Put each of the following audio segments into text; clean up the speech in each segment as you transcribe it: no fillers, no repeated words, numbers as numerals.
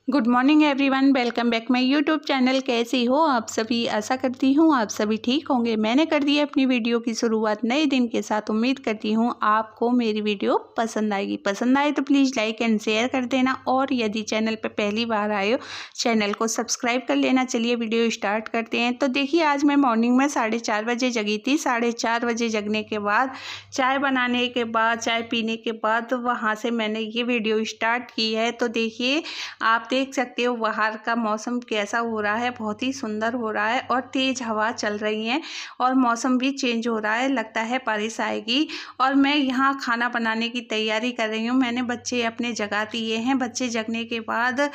Good morning everyone, welcome back my YouTube channel. कैसी हो आप सभी? आशा करती हूँ आप सभी ठीक होंगे। मैंने कर दी अपनी वीडियो की शुरुआत नए दिन के साथ। उम्मीद करती हूँ आपको मेरी वीडियो पसंद आएगी। पसंद आए तो प्लीज़ लाइक एंड शेयर कर देना, और यदि चैनल पर पहली बार आए हो चैनल को सब्सक्राइब कर लेना। चलिए वीडियो स्टार्ट करते हैं। तो देखिए, आज मैं मॉर्निंग में 4:30 बजे जगी थी। 4:30 बजे जगने के बाद चाय बनाने के बाद, चाय पीने के बाद वहाँ से मैंने ये वीडियो स्टार्ट की है। तो देखिए, आप देख सकते हो बाहर का मौसम कैसा हो रहा है, बहुत ही सुंदर हो रहा है और तेज़ हवा चल रही है और मौसम भी चेंज हो रहा है, लगता है बारिश आएगी। और मैं यहाँ खाना बनाने की तैयारी कर रही हूँ। मैंने बच्चे अपने जगा दिए हैं। बच्चे जगने के बाद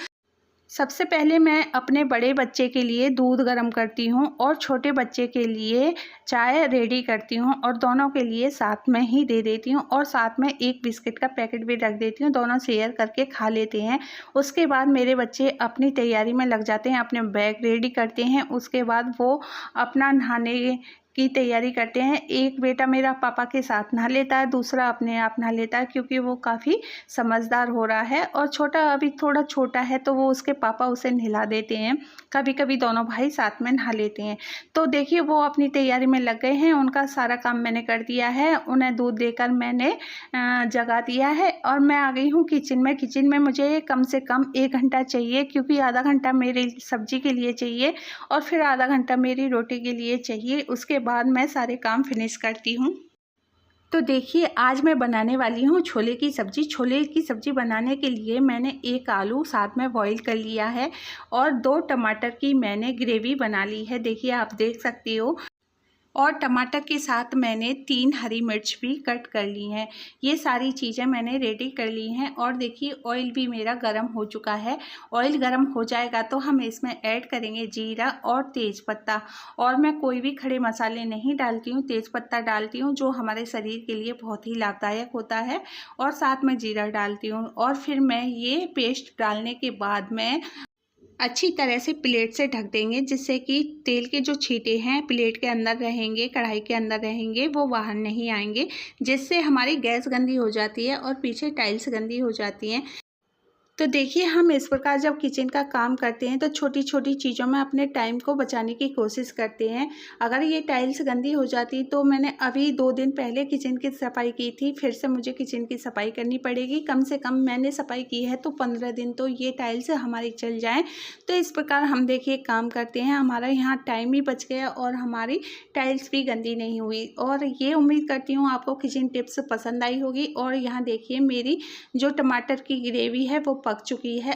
सबसे पहले मैं अपने बड़े बच्चे के लिए दूध गर्म करती हूँ और छोटे बच्चे के लिए चाय रेडी करती हूँ, और दोनों के लिए साथ में ही दे देती हूँ, और साथ में एक बिस्किट का पैकेट भी रख देती हूँ। दोनों शेयर करके खा लेते हैं। उसके बाद मेरे बच्चे अपनी तैयारी में लग जाते हैं, अपने बैग रेडी करते हैं। उसके बाद वो अपना नहाने की तैयारी करते हैं। एक बेटा मेरा पापा के साथ नहा लेता है, दूसरा अपने आप नहा लेता है, क्योंकि वो काफ़ी समझदार हो रहा है। और छोटा अभी थोड़ा छोटा है, तो वो उसके पापा उसे नहला देते हैं। कभी कभी दोनों भाई साथ में नहा लेते हैं। तो देखिए, वो अपनी तैयारी में लग गए हैं। उनका सारा काम मैंने कर दिया है। उन्हें दूध देकर मैंने जगा दिया है, और मैं आ गई हूँ किचन में। किचन में मुझे कम से कम 1 घंटा चाहिए, क्योंकि आधा घंटा मेरी सब्जी के लिए चाहिए और फिर आधा घंटा मेरी रोटी के लिए चाहिए। उसके बाद मैं सारे काम फिनिश करती हूँ। तो देखिए, आज मैं बनाने वाली हूँ छोले की सब्ज़ी। छोले की सब्ज़ी बनाने के लिए मैंने 1 आलू साथ में बॉईल कर लिया है और 2 टमाटर की मैंने ग्रेवी बना ली है। देखिए, आप देख सकती हो। और टमाटर के साथ मैंने 3 हरी मिर्च भी कट कर ली हैं। ये सारी चीज़ें मैंने रेडी कर ली हैं। और देखिए, ऑयल भी मेरा गरम हो चुका है। ऑयल गरम हो जाएगा तो हम इसमें ऐड करेंगे जीरा और तेज़पत्ता। और मैं कोई भी खड़े मसाले नहीं डालती हूँ, तेज़पत्ता डालती हूँ, जो हमारे शरीर के लिए बहुत ही लाभदायक होता है। और साथ में जीरा डालती हूँ। और फिर मैं ये पेस्ट डालने के बाद मैं अच्छी तरह से प्लेट से ढक देंगे, जिससे कि तेल के जो छींटे हैं प्लेट के अंदर रहेंगे, कढ़ाई के अंदर रहेंगे, वो बाहर नहीं आएंगे, जिससे हमारी गैस गंदी हो जाती है और पीछे टाइल्स गंदी हो जाती हैं। तो देखिए, हम इस प्रकार जब किचन का काम करते हैं तो छोटी छोटी चीज़ों में अपने टाइम को बचाने की कोशिश करते हैं। अगर ये टाइल्स गंदी हो जाती, तो मैंने अभी 2 दिन पहले किचन की सफाई की थी, फिर से मुझे किचन की सफाई करनी पड़ेगी। कम से कम मैंने सफाई की है तो 15 दिन तो ये टाइल्स हमारी चल जाएँ। तो इस प्रकार हम देखिए काम करते हैं, हमारा यहाँ टाइम भी बच गया और हमारी टाइल्स भी गंदी नहीं हुई। और ये उम्मीद करती हूँ आपको किचन टिप्स पसंद आई होगी। और यहाँ देखिए, मेरी जो टमाटर की ग्रेवी है वो पक चुकी है।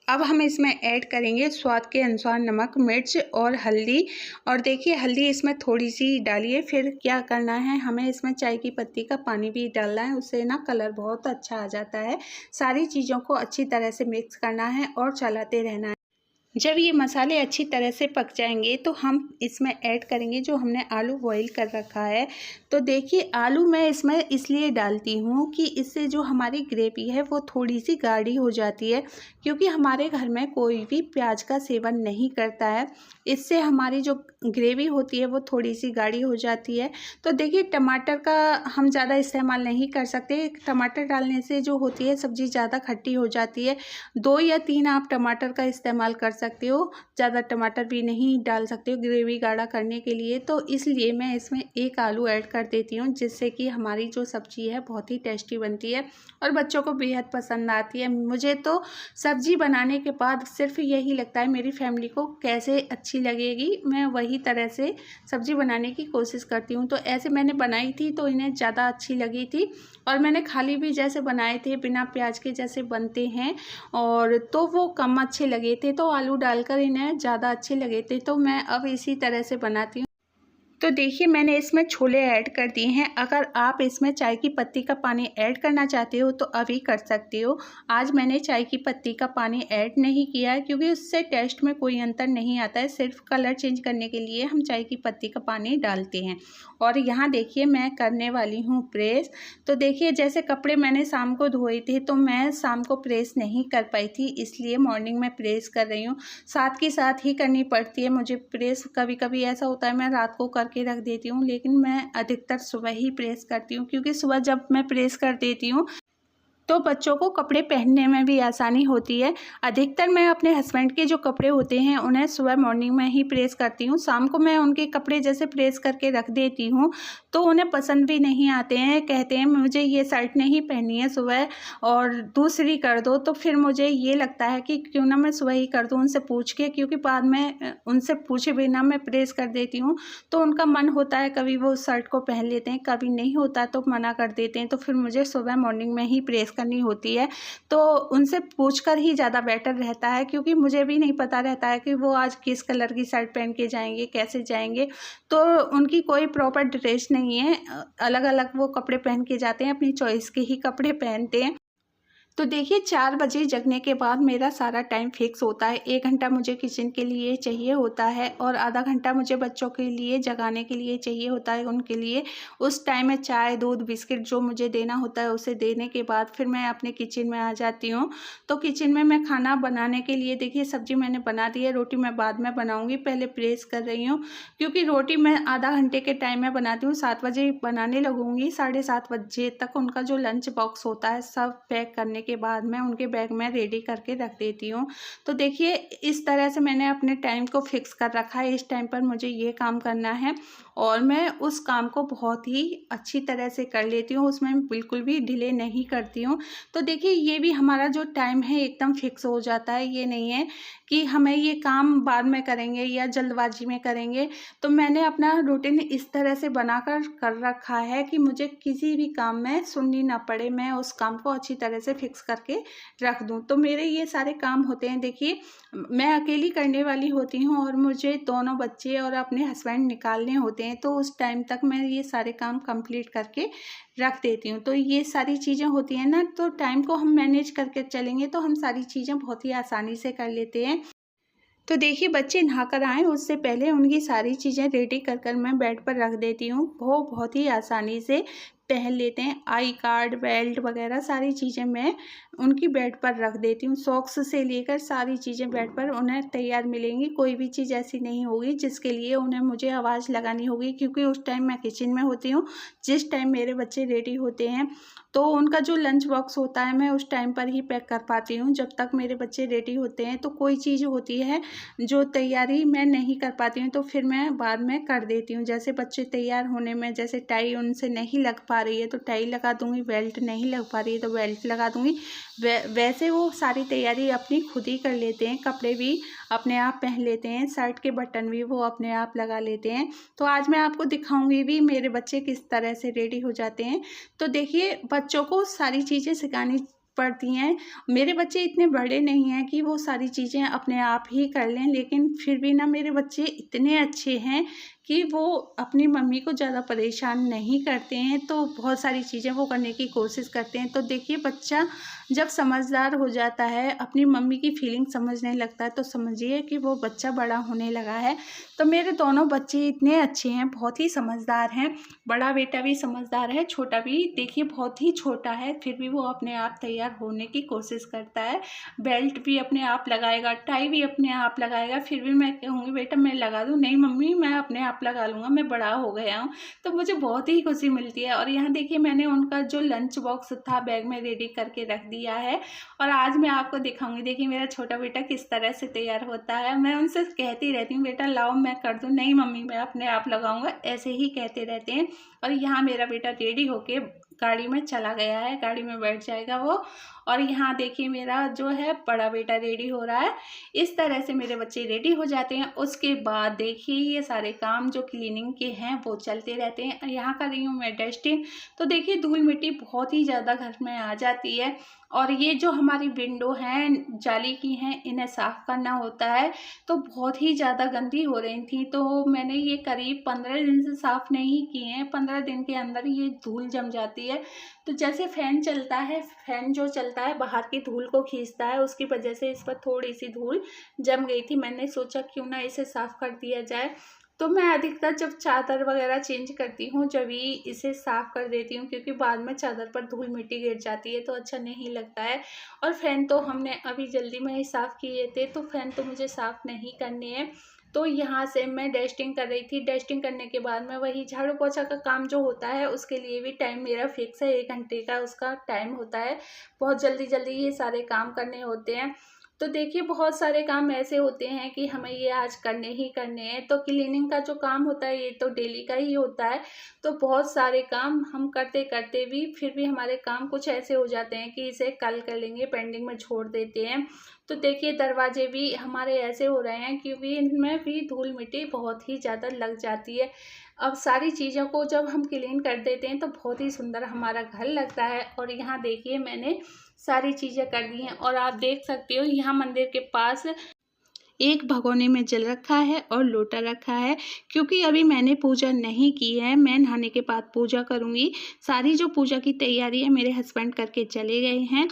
अब हम इसमें ऐड करेंगे स्वाद के अनुसार नमक, मिर्च और हल्दी। और देखिए, हल्दी इसमें थोड़ी सी डालिए। फिर क्या करना है, हमें इसमें चाय की पत्ती का पानी भी डालना है, उससे ना कलर बहुत अच्छा आ जाता है। सारी चीज़ों को अच्छी तरह से मिक्स करना है और चलाते रहना है। जब ये मसाले अच्छी तरह से पक जाएंगे तो हम इसमें ऐड करेंगे जो हमने आलू बॉईल कर रखा है। तो देखिए, आलू मैं इसमें इसलिए डालती हूँ कि इससे जो हमारी ग्रेवी है वो थोड़ी सी गाढ़ी हो जाती है, क्योंकि हमारे घर में कोई भी प्याज का सेवन नहीं करता है। इससे हमारी जो ग्रेवी होती है वो थोड़ी सी गाढ़ी हो जाती है। तो देखिए, टमाटर का हम ज़्यादा इस्तेमाल नहीं कर सकते। टमाटर डालने से जो होती है सब्ज़ी ज़्यादा खट्टी हो जाती है। 2 या 3 आप टमाटर का इस्तेमाल कर सकते हो, ज़्यादा टमाटर भी नहीं डाल सकते हो ग्रेवी गाढ़ा करने के लिए। तो इसलिए मैं इसमें 1 आलू ऐड कर देती हूँ, जिससे कि हमारी जो सब्ज़ी है बहुत ही टेस्टी बनती है और बच्चों को बेहद पसंद आती है। मुझे तो सब्ज़ी बनाने के बाद सिर्फ यही लगता है मेरी फैमिली को कैसे अच्छी लगेगी, मैं वही तरह से सब्ज़ी बनाने की कोशिश करती हूँ। तो ऐसे मैंने बनाई थी तो इन्हें ज़्यादा अच्छी लगी थी। और मैंने खाली भी जैसे बनाए थे बिना प्याज के जैसे बनते हैं, और तो वो कम अच्छे लगे थे, तो आलू डालकर इन्हें ज़्यादा अच्छे लगे थे। तो मैं अब इसी तरह से बनाती हूँ। तो देखिए, मैंने इसमें छोले ऐड कर दिए हैं। अगर आप इसमें चाय की पत्ती का पानी ऐड करना चाहते हो तो अभी कर सकते हो। आज मैंने चाय की पत्ती का पानी ऐड नहीं किया है, क्योंकि उससे टेस्ट में कोई अंतर नहीं आता है। सिर्फ कलर चेंज करने के लिए हम चाय की पत्ती का पानी डालते हैं। और यहाँ देखिए, मैं करने वाली हूँ प्रेस। तो देखिए, जैसे कपड़े मैंने शाम को धोए थे तो मैं शाम को प्रेस नहीं कर पाई थी, इसलिए मॉर्निंग में प्रेस कर रही हूँ। साथ के साथ ही करनी पड़ती है मुझे प्रेस। कभी कभी ऐसा होता है मैं रात को करके रख देती हूँ, लेकिन मैं अधिकतर सुबह ही प्रेस करती हूँ, क्योंकि सुबह जब मैं प्रेस कर देती हूँ तो बच्चों को कपड़े पहनने में भी आसानी होती है। अधिकतर मैं अपने हस्बैंड के जो कपड़े होते हैं उन्हें सुबह मॉर्निंग में ही प्रेस करती हूँ। शाम को मैं उनके कपड़े जैसे प्रेस करके रख देती हूँ तो उन्हें पसंद भी नहीं आते हैं। कहते हैं मुझे ये शर्ट नहीं पहननी है सुबह और दूसरी कर दो। तो फिर मुझे ये लगता है कि क्यों ना मैं सुबह ही कर दूँ उनसे पूछ के, क्योंकि बाद में उनसे पूछे बिना मैं प्रेस कर देती हूँ तो उनका मन होता है, कभी वो शर्ट को पहन लेते हैं, कभी नहीं होता तो मना कर देते हैं। तो फिर मुझे सुबह मॉर्निंग में ही प्रेस करनी होती है। तो उनसे पूछकर ही ज़्यादा बेटर रहता है, क्योंकि मुझे भी नहीं पता रहता है कि वो आज किस कलर की शर्ट पहन के जाएंगे, कैसे जाएंगे। तो उनकी कोई प्रॉपर ड्रेस नहीं है, अलग अलग वो कपड़े पहन के जाते हैं, अपनी चॉइस के ही कपड़े पहनते हैं। तो देखिए 4 बजे जगने के बाद मेरा सारा टाइम फिक्स होता है। 1 घंटा मुझे किचन के लिए चाहिए होता है और आधा घंटा मुझे बच्चों के लिए जगाने के लिए चाहिए होता है। उनके लिए उस टाइम में चाय, दूध, बिस्किट जो मुझे देना होता है उसे देने के बाद फिर मैं अपने किचन में आ जाती हूँ। तो किचन में मैं खाना बनाने के लिए, देखिए सब्जी मैंने बना दी है, रोटी मैं बाद में बनाऊँगी, पहले प्रेस कर रही हूँ क्योंकि रोटी मैं आधा घंटे के टाइम में बनाती हूँ। 7 बजे बनाने लगूँगी, 7:30 बजे तक उनका जो लंच बॉक्स होता है सब पैक करने के बाद मैं उनके बैग में रेडी करके रख देती हूँ। तो देखिए इस तरह से मैंने अपने टाइम को फिक्स कर रखा है, इस टाइम पर मुझे ये काम करना है और मैं उस काम को बहुत ही अच्छी तरह से कर लेती हूँ, उसमें बिल्कुल भी डिले नहीं करती हूँ। तो देखिए ये भी हमारा जो टाइम है एकदम फिक्स हो जाता है, ये नहीं है कि हमें ये काम बाद में करेंगे या जल्दबाजी में करेंगे। तो मैंने अपना रूटीन इस तरह से बनाकर कर रखा है कि मुझे किसी भी काम में सुननी ना पड़े, मैं उस काम को अच्छी तरह से फिक्स करके रख दूं। तो मेरे ये सारे काम होते हैं, देखिए मैं अकेली करने वाली होती हूँ और मुझे दोनों बच्चे और अपने हस्बैंड निकालने होते हैं, तो उस टाइम तक मैं ये सारे काम कंप्लीट करके रख देती हूँ। तो ये सारी चीज़ें होती हैं ना, तो टाइम को हम मैनेज करके चलेंगे तो हम सारी चीज़ें बहुत ही आसानी से कर लेते हैं। तो देखिए बच्चे नहाकर आएँ उससे पहले उनकी सारी चीज़ें रेडी कर कर मैं बेड पर रख देती हूँ। वो बहुत ही आसानी से पहन लेते हैं। आई कार्ड, बेल्ट वगैरह सारी चीज़ें मैं उनकी बेड पर रख देती हूँ। सॉक्स से लेकर सारी चीज़ें बेड पर उन्हें तैयार मिलेंगी। कोई भी चीज़ ऐसी नहीं होगी जिसके लिए उन्हें मुझे आवाज़ लगानी होगी, क्योंकि उस टाइम मैं किचन में होती हूँ। जिस टाइम मेरे बच्चे रेडी होते हैं तो उनका जो लंच बॉक्स होता है मैं उस टाइम पर ही पैक कर पाती हूँ। जब तक मेरे बच्चे रेडी होते हैं तो कोई चीज़ होती है जो तैयारी मैं नहीं कर पाती हूँ तो फिर मैं बाद में कर देती हूँ। जैसे बच्चे तैयार होने में, जैसे टाई उनसे नहीं लग पा रही है तो टाई लगा दूँगी, बेल्ट नहीं लग पा रही है तो बेल्ट लगा दूँगी। वैसे वो सारी तैयारी अपनी खुद ही कर लेते हैं, कपड़े भी अपने आप पहन लेते हैं, शर्ट के बटन भी वो अपने आप लगा लेते हैं। तो आज मैं आपको दिखाऊंगी भी मेरे बच्चे किस तरह से रेडी हो जाते हैं। तो देखिए बच्चों को सारी चीज़ें सिखानी पड़ती हैं। मेरे बच्चे इतने बड़े नहीं हैं कि वो सारी चीज़ें अपने आप ही कर लें, लेकिन फिर भी ना मेरे बच्चे इतने अच्छे हैं कि वो अपनी मम्मी को ज़्यादा परेशान नहीं करते हैं, तो बहुत सारी चीज़ें वो करने की कोशिश करते हैं। तो देखिए बच्चा जब समझदार हो जाता है, अपनी मम्मी की फीलिंग समझने लगता है, तो समझिए कि वो बच्चा बड़ा होने लगा है। तो मेरे दोनों बच्चे इतने अच्छे हैं, बहुत ही समझदार हैं। बड़ा बेटा भी समझदार है, छोटा भी देखिए बहुत ही छोटा है, फिर भी वो अपने आप तैयार होने की कोशिश करता है। बेल्ट भी अपने आप लगाएगा, टाई भी अपने आप लगाएगा, फिर भी मैं कहूँगी बेटा मैं लगा दूँ, नहीं मम्मी मैं अपने आप लगा लूँगा, मैं बड़ा हो गया हूँ। तो मुझे बहुत ही खुशी मिलती है। और यहाँ देखिए मैंने उनका जो लंच बॉक्स था बैग में रेडी करके रख दिया है और आज मैं आपको दिखाऊंगी। देखिए मेरा छोटा बेटा किस तरह से तैयार होता है। मैं उनसे कहती रहती हूँ बेटा लाओ मैं कर दूँ, नहीं मम्मी मैं अपने आप लगाऊंगा, ऐसे ही कहते रहते हैं। और यहाँ मेरा बेटा रेडी होके गाड़ी में चला गया है, गाड़ी में बैठ जाएगा वो। और यहाँ देखिए मेरा जो है बड़ा बेटा रेडी हो रहा है। इस तरह से मेरे बच्चे रेडी हो जाते हैं। उसके बाद देखिए ये सारे काम जो क्लीनिंग के हैं वो चलते रहते हैं। यहाँ कर रही हूँ मैं डस्टिंग। तो देखिए धूल मिट्टी बहुत ही ज़्यादा घर में आ जाती है और ये जो हमारी विंडो हैं जाली की हैं इन्हें साफ़ करना होता है, तो बहुत ही ज़्यादा गंदी हो रही थी। तो मैंने ये करीब 15 दिन से साफ़ नहीं किए हैं। 15 दिन के अंदर ये धूल जम जाती है। तो जैसे फ़ैन चलता है, फ़ैन जो चलता है बाहर की धूल को खींचता है, उसकी वजह से इस पर थोड़ी सी धूल जम गई थी। मैंने सोचा क्यों ना इसे साफ़ कर दिया जाए। तो मैं अधिकतर जब चादर वगैरह चेंज करती हूँ जब ही इसे साफ़ कर देती हूँ, क्योंकि बाद में चादर पर धूल मिट्टी गिर जाती है तो अच्छा नहीं लगता है। और फ़ैन तो हमने अभी जल्दी में ही साफ़ किए थे, तो फ़ैन तो मुझे साफ़ नहीं करने हैं। तो यहाँ से मैं डस्टिंग कर रही थी। डस्टिंग करने के बाद में वही झाड़ू पोछा का काम जो होता है उसके लिए भी टाइम मेरा फिक्स है, 1 घंटे का उसका टाइम होता है। बहुत जल्दी जल्दी ये सारे काम करने होते हैं। तो देखिए बहुत सारे काम ऐसे होते हैं कि हमें ये आज करने ही करने हैं। तो क्लीनिंग का जो काम होता है ये तो डेली का ही होता है। तो बहुत सारे काम हम करते करते भी फिर भी हमारे काम कुछ ऐसे हो जाते हैं कि इसे कल कर लेंगे, पेंडिंग में छोड़ देते हैं। तो देखिए दरवाजे भी हमारे ऐसे हो रहे हैं क्योंकि इनमें भी धूल मिट्टी बहुत ही ज़्यादा लग जाती है। अब सारी चीज़ों को जब हम क्लीन कर देते हैं तो बहुत ही सुंदर हमारा घर लगता है। और यहाँ देखिए मैंने सारी चीज़ें कर दी हैं और आप देख सकते हो यहाँ मंदिर के पास एक भगोने में जल रखा है और लोटा रखा है, क्योंकि अभी मैंने पूजा नहीं की है। मैं नहाने के बाद पूजा करूँगी। सारी जो पूजा की तैयारी है मेरे हस्बैंड करके चले गए हैं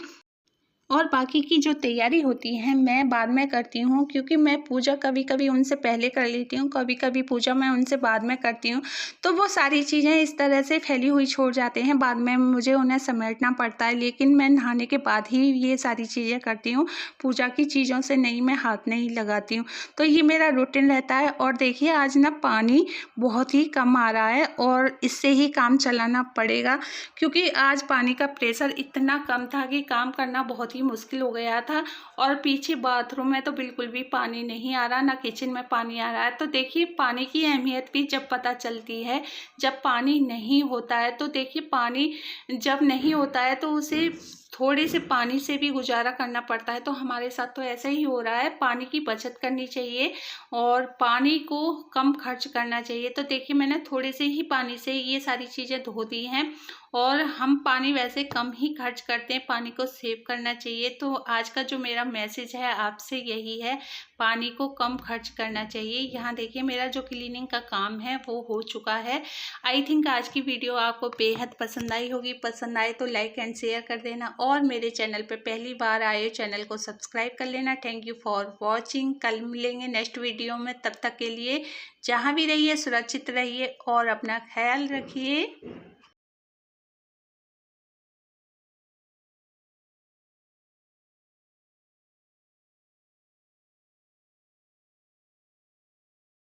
और बाकी की जो तैयारी होती है मैं बाद में करती हूँ, क्योंकि मैं पूजा कभी कभी उनसे पहले कर लेती हूँ, कभी कभी पूजा मैं उनसे बाद में करती हूँ। तो वो सारी चीज़ें इस तरह से फैली हुई छोड़ जाते हैं, बाद में मुझे उन्हें समेटना पड़ता है। लेकिन मैं नहाने के बाद ही ये सारी चीज़ें करती हूँ, पूजा की चीज़ों से नहीं, मैं हाथ नहीं लगाती हूँ। तो ये मेरा रूटीन रहता है। और देखिए आज ना पानी बहुत ही कम आ रहा है और इससे ही काम चलाना पड़ेगा, क्योंकि आज पानी का प्रेशर इतना कम था कि काम करना बहुत ही मुश्किल हो गया था। और पीछे बाथरूम में तो बिल्कुल भी पानी नहीं आ रहा, ना किचन में पानी आ रहा है। तो देखिए पानी की अहमियत भी जब पता चलती है, जब पानी नहीं होता है। तो देखिए पानी जब नहीं होता है तो उसे थोड़े से पानी से भी गुजारा करना पड़ता है। तो हमारे साथ तो ऐसा ही हो रहा है। पानी की बचत करनी चाहिए और पानी को कम खर्च करना चाहिए। तो देखिए मैंने थोड़े से ही पानी से ये सारी चीज़ें धो दी हैं और हम पानी वैसे कम ही खर्च करते हैं, पानी को सेव करना चाहिए। तो आज का जो मेरा मैसेज है आपसे यही है, पानी को कम खर्च करना चाहिए। यहाँ देखिए मेरा जो क्लीनिंग का काम है वो हो चुका है। आई थिंक आज की वीडियो आपको बेहद पसंद आई होगी। पसंद आए तो लाइक एंड शेयर कर देना और मेरे चैनल पे पहली बार आए चैनल को सब्सक्राइब कर लेना। Thank you for watching. कल मिलेंगे नेक्स्ट वीडियो में, तब तक के लिए जहाँ भी रहिए सुरक्षित रहिए और अपना ख्याल रखिए।